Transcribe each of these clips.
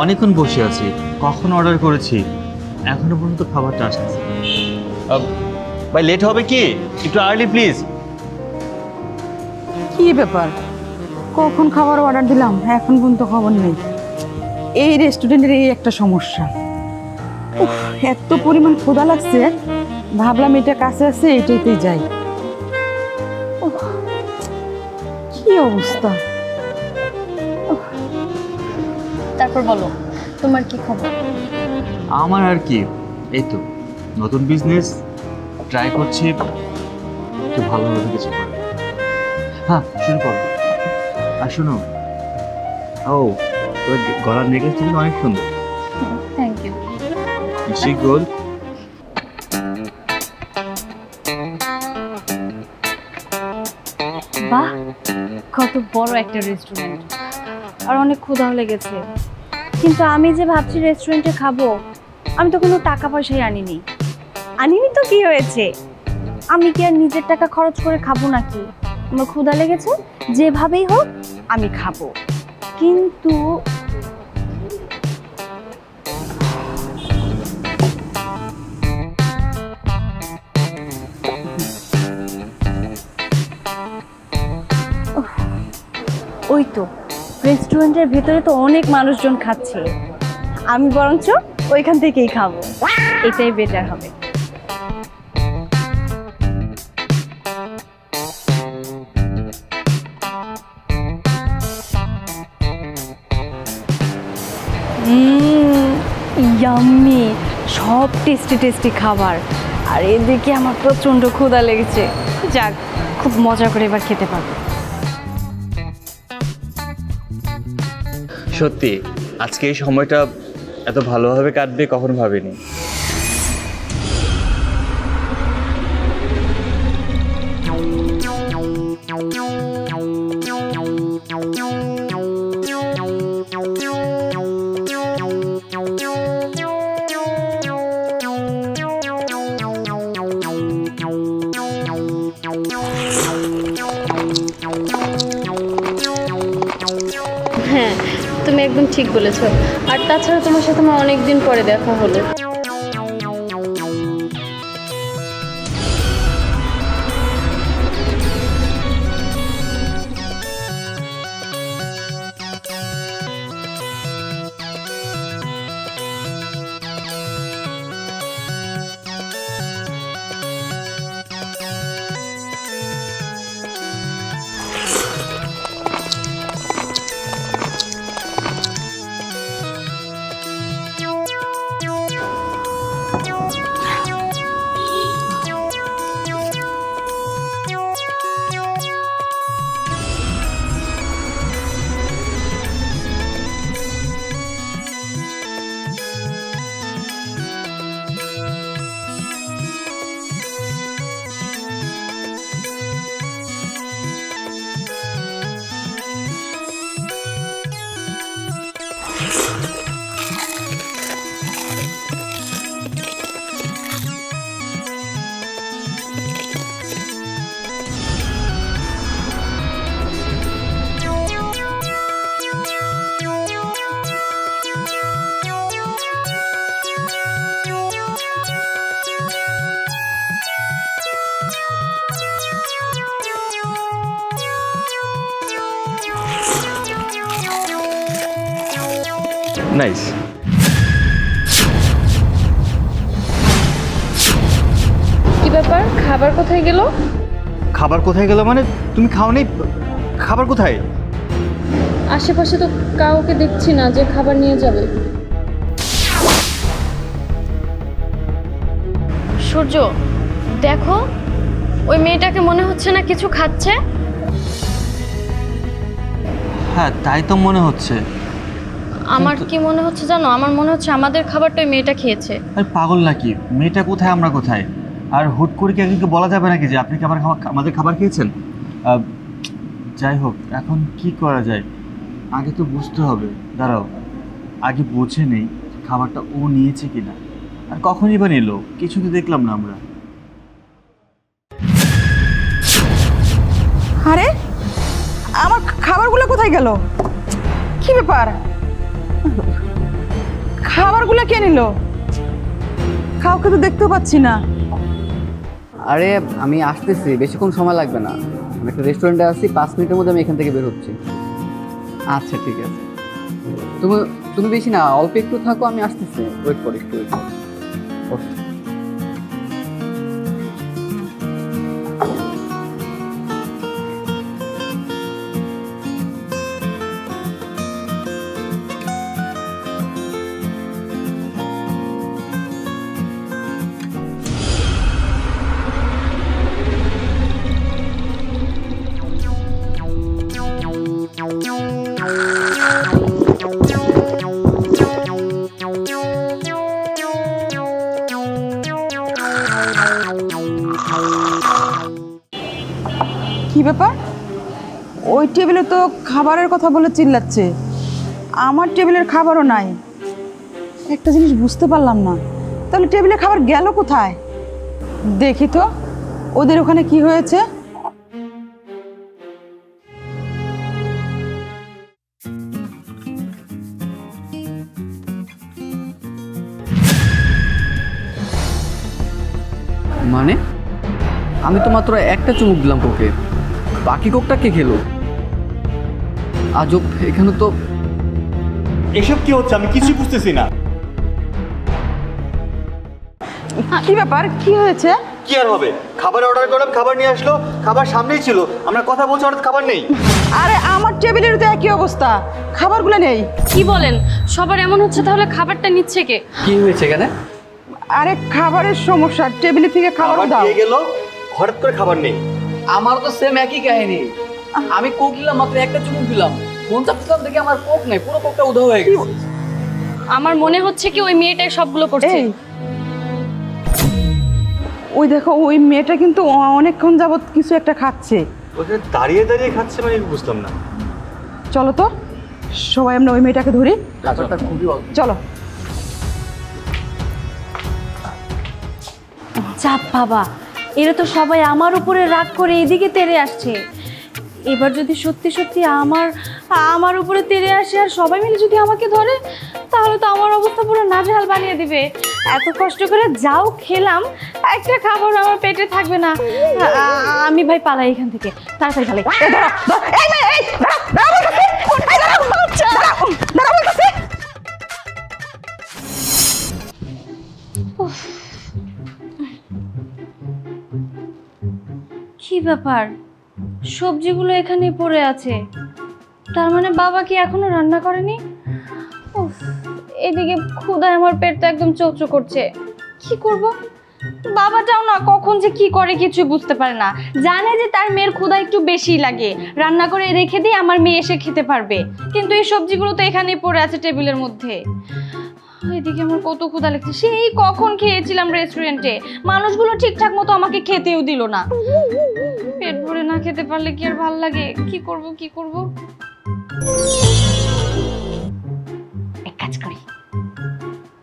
অনেকক্ষণ বসে আছি, কখন অর্ডার করেছি, এখনো পর্যন্ত খাবারটা আসছে। ভাই লেট হবে কি? একটু আর্লি প্লিজ। কি ব্যাপার, কখন খাবার অর্ডার দিলাম এখন পর্যন্ত খবর নেই। এই রেস্টুরেন্টের এই একটা সমস্যা। এত পরিমাণ ক্ষুধা লাগছে, ভাবলাম এটা কাছে আছে এটাইতেই যাই। কি অবস্থা। তারপর বলো, তোমার কি খবর? আমার আর কি, এই তো নতুন বিজনেস ট্রাই করছি, একটু ভালোভাবে কিছু করে। হ্যাঁ শুরু করো। আর শোনো, ও তোর গলার নেকলেসটা কিন্তু অনেক সুন্দর। Thank you. নিশ্চয়ই গোল্ড। বাহ, কত বড় একটা রেস্টুরেন্ট, আর অনেক ক্ষুধাও লেগেছে। কিন্তু আমি যে ভাবছি রেস্টুরেন্টে খাবো, আমি তো কোনো টাকা পয়সাই আনিনি। আনিনি তো কি হয়েছে, আমি কি আর নিজের টাকা খরচ করে খাবো নাকি? আমার ক্ষুধা লেগেছে, যেভাবেই হোক আমি খাবো। কিন্তু ওই তো রেস্টুরেন্টের ভেতরে তো অনেক মানুষজন খাচ্ছে, আমি বরঞ্চ ওইখান থেকেই খাবো, এটাই বেটার হবে। ইয়াম্মি, সব টেস্টি টেস্টি খাবার, আর এদিকে আমার প্রচণ্ড ক্ষুধা লেগেছে। যাক, খুব মজা করে এবার খেতে পারবো। সত্যি আজকে এই সময়টা এত ভালোভাবে কাটবে কখনো ভাবিনি। হ্যাঁ, তুমি একদম ঠিক বলেছো। আর তাছাড়া তোমার সাথে আমার অনেকদিন পরে দেখা হলো। নাইস। কি ব্যাপার, খাবার কোথায় গেল? খাবার কোথায় গেল মানে? তুমি খাওনি? খাবার কোথায়? আশেপাশে তো কাউকে দেখছি না যে খাবার নিয়ে যাবে। সূর্য, দেখো ওই মেয়েটাকে মনে হচ্ছে না কিছু খাচ্ছে। হ্যাঁ তাই তো মনে হচ্ছে। আমার কি মনে হচ্ছে জানো, আমার মনে হচ্ছে আমাদের খাবারটা ওই মেয়েটা খেয়েছে। আরে পাগল নাকি, মেয়েটা কোথায় আমরা কোথায়? আর হুট করে কি একজনকে বলা যাবে নাকি যে আপনি কি আমাদের খাবার খেয়েছেন? যাই হোক, এখন কি করা যায়, আগে তো বুঝতে হবে। দাঁড়াও, আগে বুঝে নেই খাবারটা ও নিয়েছে কিনা, আর কখনই বা নিল, কিছু তো দেখলাম না আমরা। আরে আমার খাবারগুলো কোথায় গেল? কি ব্যাপার? খাবারগুলো কে নিল? কাউকে তো দেখতেও পাচ্ছি না। আরে আমি আসতেছি, বেশিক্ষণ সময় লাগবে না। আমি একটা রেস্টুরেন্টে আছি, 5 মিনিটের মধ্যে আমি এখান থেকে বের হচ্ছি। আচ্ছা ঠিক আছে, তুমি তুমি বেশি না, অল্প একটু থাকো, আমি আসতেছি। ওয়েট করো একটু, ওয়েট করো। ওকে। কি ব্যাপার? ওই টেবিলে তো খাবারের কথা বলে চিল্লাচ্ছে, আমার টেবিলের খাবারও নাই। একটা জিনিস বুঝতে পারলাম না, তাহলে টেবিলে খাবার গেল কোথায়? দেখি তো ওদের ওখানে কি হয়েছে। মানে আমি তো মাত্র একটা চুমুক দিলাম কোকে, বাকি কোকটা কে খেলো? আজব, এখানে তো এসব কি হচ্ছে আমি কিছুই বুঝতেছি না। কি ব্যাপার, কি হয়েছে? কি আর হবে, খাবার অর্ডার করলাম, খাবার নিয়ে আসলো, খাবার সামনেই ছিল, আমরা কথা বলছি, হঠাৎ খাবার নেই। আরে আমার টেবিলের তো একই অবস্থা, খাবারগুলো নেই। কি বলেন? সবার এমন হচ্ছে, তাহলে খাবারটা নিচ্ছে কে? কি হয়েছে এখানে? আরে খাবারের সমস্যা, টেবিলে থেকে খাবার দাও। দিয়ে গেল, হঠাৎ করে খাবার নেই। আমার তো সেম একই কাহিনী। আমি কোক দিলাম, মাত্র একটা চুমুক দিলাম, ফোন চাপছিলাম দেখে আমার কোক নেই, পুরো কোকটা উধাও হয়ে গেছে। আমার মনে হচ্ছে কি ওই মেয়েটাই সবগুলো করছে। এই, ওই দেখো ওই মেয়েটা কিন্তু অনেকক্ষণ যাবত কিছু একটা খাচ্ছে। ওখানে দাঁড়িয়ে দাঁড়িয়ে খাচ্ছে, মানে আমি বুঝলাম না। চলো তো সবাই আমরা ওই মেয়েটাকে ধরি। ব্যাপারটা খুবই অদ্ভুত। চলো। চাপ বাবা, এরা তো সবাই আমার উপরে রাগ করে এদিকে তেড়ে আসছে। এবার যদি সত্যি সত্যি আমার উপরে তেড়ে আসে আর সবাই মিলে যদি আমাকে ধরে, তাহলে তো আমার অবস্থা পুরো নাজেহাল বানিয়ে দিবে। এত কষ্ট করে যাও খেলাম, একটা খাবার আমার পেটে থাকবে না। আমি ভাই পালাই এখান থেকে, তাড়াতাড়ি পালাই। কি ব্যাপার, সবজিগুলো এখানেই পড়ে আছে, তার মানে বাবা কি এখনো রান্না করেনি? উফ, এদিকে ক্ষুধায় আমার পেট তো একদম চৌচো করছে। কি করব? বাবাটাও না কখন যে কি করে কিছু বুঝতে পারে না, জানে যে তার মেয়ের ক্ষুধা একটু বেশি লাগে, রান্না করে রেখে দিয়ে আমার মেয়ে এসে খেতে পারবে, কিন্তু এই সবজিগুলো তো এখানেই পড়ে আছে টেবিলের মধ্যে। এদিকে আমার কত ক্ষুধা লাগছে, সেই কখন খেয়েছিলাম রেস্টুরেন্টে, মানুষগুলো ঠিকঠাক মতো আমাকে খেতেও দিল না। পেট ভরে না খেতে পারলে কি আর ভাল লাগে? কি করব কি করব? এক কাজ করি,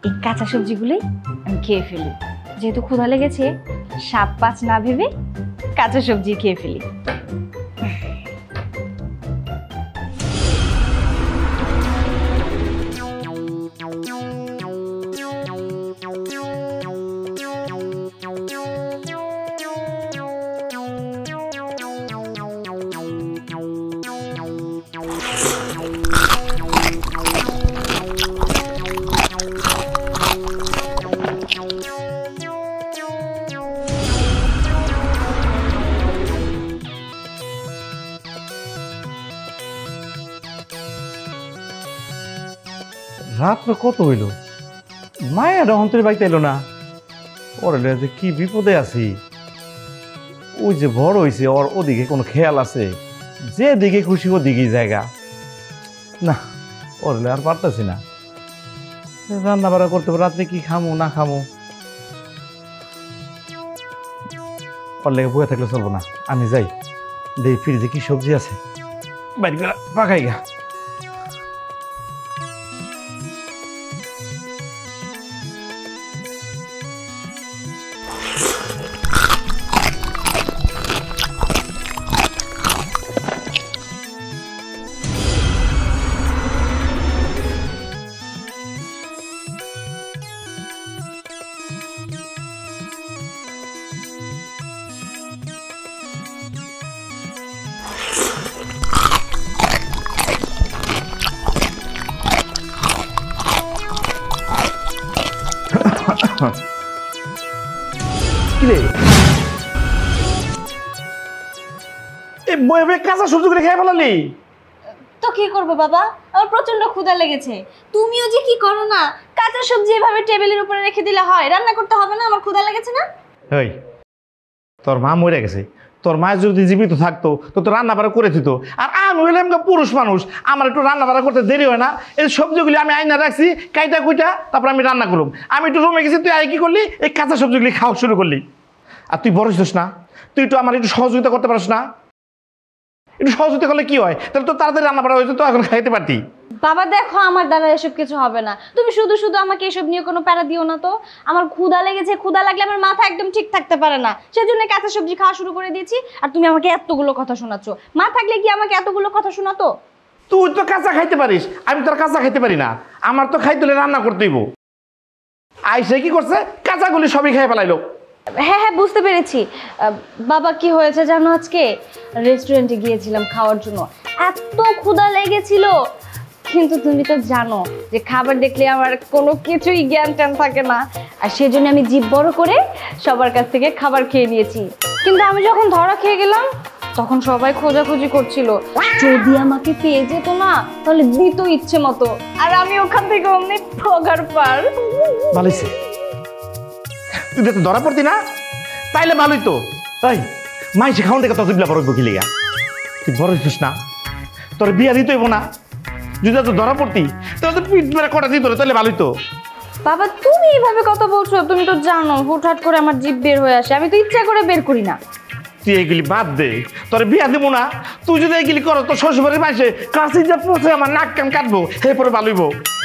এই কাঁচা সবজিগুলোই আমি খেয়ে ফেলি, যেহেতু ক্ষুধা লেগেছে, সাপ পাঁচ না ভেবে কাঁচা সবজি খেয়ে ফেলি। রাত্রে কত হইল, মায়ের অন্তরের বাড়িতে এলো না। ওর যে কি বিপদে আছি। ওই যে বড় হয়েছে, ওর ওদিকে কোনো খেয়াল আছে? যে দিকে খুশি ওদিকেই জায়গা না, ওর আর পারতেছি না। রান্না বাড়া করতে হবে, রাত্রে কি খামো না খামো, ওর লেগে বয়ে থাকলে চলবো না। আমি যাই, দেখি ফ্রিজে কি সবজি আছে, বাইরে পাকাই গা। এই বয়ে কাঁচা সবজিগুলো খেয়ে ফেলালি? তো কি করবো বাবা, আমার প্রচন্ড ক্ষুধা লেগেছে। তুমিও যে কি করো না, কাঁচা সবজি এভাবে টেবিলের উপরে রেখে দিলে হয়? রান্না করতে হবে না? আমার ক্ষুধা লেগেছে না। এই তোর মা মরে গেছে, তোর মা যদি জীবিত থাকতো তো রান্না বাড়া করে দিত। আর আমি হইলাম পুরুষ মানুষ, আমার একটু রান্না বাড়া করতে দেরি হয় না। এই সবজিগুলি আমি আইনা রাখছি কাইটা কুইটা, তারপর আমি রান্না করলাম। আমি একটু রুমে গেছি, তুই আই কি করলি? এই কাঁচা সবজিগুলি খাওয়া শুরু করলি। আর তুই বড় হইছিস না, তুই একটু আমার একটু সহযোগিতা করতে পারিস না? একটু সহযোগিতা করলে কি হয়? তাহলে তো তাড়াতাড়ি রান্না বাড়া হয়েছে, তো এখন খাইতে পারতি। বাবা দেখো, আমার দ্বারা এসব কিছু হবে না। তুমি শুধু শুধু আমাকে এসব নিয়ে কোনো প্যারা দিও না তো। আমার ক্ষুধা লেগেছে, ক্ষুধা লাগলে আমার মাথা একদম ঠিক থাকতে পারে না, সেজন্য কাঁচা সবজি খাওয়া শুরু করে দিয়েছি। আর তুমি আমাকে এতগুলো কথা শোনাচ্ছ, মা থাকলে কি আমাকে এতগুলো কথা শোনাতো? তুই তো কাঁচা খাইতে পারিস, আমি তো আর কাঁচা খাইতে পারি না। আমার তো খাইতে হলে রান্না করতে হইব। আইসে কি করছে, কাঁচাগুলি সবই খেয়ে ফেলাইলো। হ্যাঁ হ্যাঁ, বুঝতে পেরেছি। বাবা কি হয়েছে জানো, আজকে রেস্টুরেন্টে গিয়েছিলাম খাওয়ার জন্য, এত ক্ষুধা লেগেছিল। কিন্তু তুমি তো জানো যে খাবার দেখলে আমার কোনো কিছুই জ্ঞান ট্যান থাকে না, আর সেজন্য আমি জিভ বড় করে সবার কাছ থেকে খাবার খেয়ে নিয়েছি। কিন্তু আমি যখন ধরা খেয়ে গেলাম তখন সবাই খোঁজাখুঁজি করছিল, যদি আমাকে পেয়ে যেত না তাহলে দিত ইচ্ছে মতো, আর আমি ওখান থেকে অমনি ঠগার পার। ভালোইছে, তুই তো ধরা পড়তি না, তাইলে ভালোই তো। তাই মাইসে খাওয়ান থেকে তত বড় বকি লেগা, তুই বড় হইছিস না, তোর বিয়া দিতে হইব না। যদি তো ধরা পড়তি তাহলে তো পিঠ মেরে কটা দিত, তাহলে ভালোই তো। বাবা তুমি এইভাবে কথা বলছো, তুমি তো জানো হুটহাট করে আমার জিভ বের হয়ে আসে, আমি তো ইচ্ছা করে বের করি না। তুই এগুলি বাদ দে, তোর বিয়া দিব না। তুই যদি এগুলি করো তোর শ্বশুরবাড়ির মাইসে কাশি যা পচে আমার নাক কান কাটবো, এরপরে ভালোইব।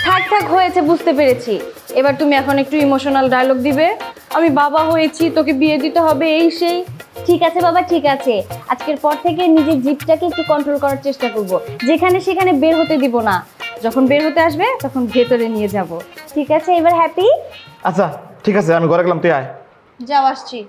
থাক থাক হয়েছে, বুঝতে পেরেছি। এবার তুমি এখন একটু ইমোশনাল ডায়লগ দিবে, আমি বাবা হয়েছি, তোকে বিয়ে দিতে হবে, এই সেই। ঠিক আছে বাবা, ঠিক আছে, আজকের পর থেকে নিজের জিভটাকে একটু কন্ট্রোল করার চেষ্টা করব, যেখানে সেখানে বের হতে দিব না। যখন বের হতে আসবে তখন ভেতরে নিয়ে যাব, ঠিক আছে? এবার হ্যাপি? আচ্ছা ঠিক আছে, আমি ঘরে গেলাম, তুই আয়। যাও, আসছি।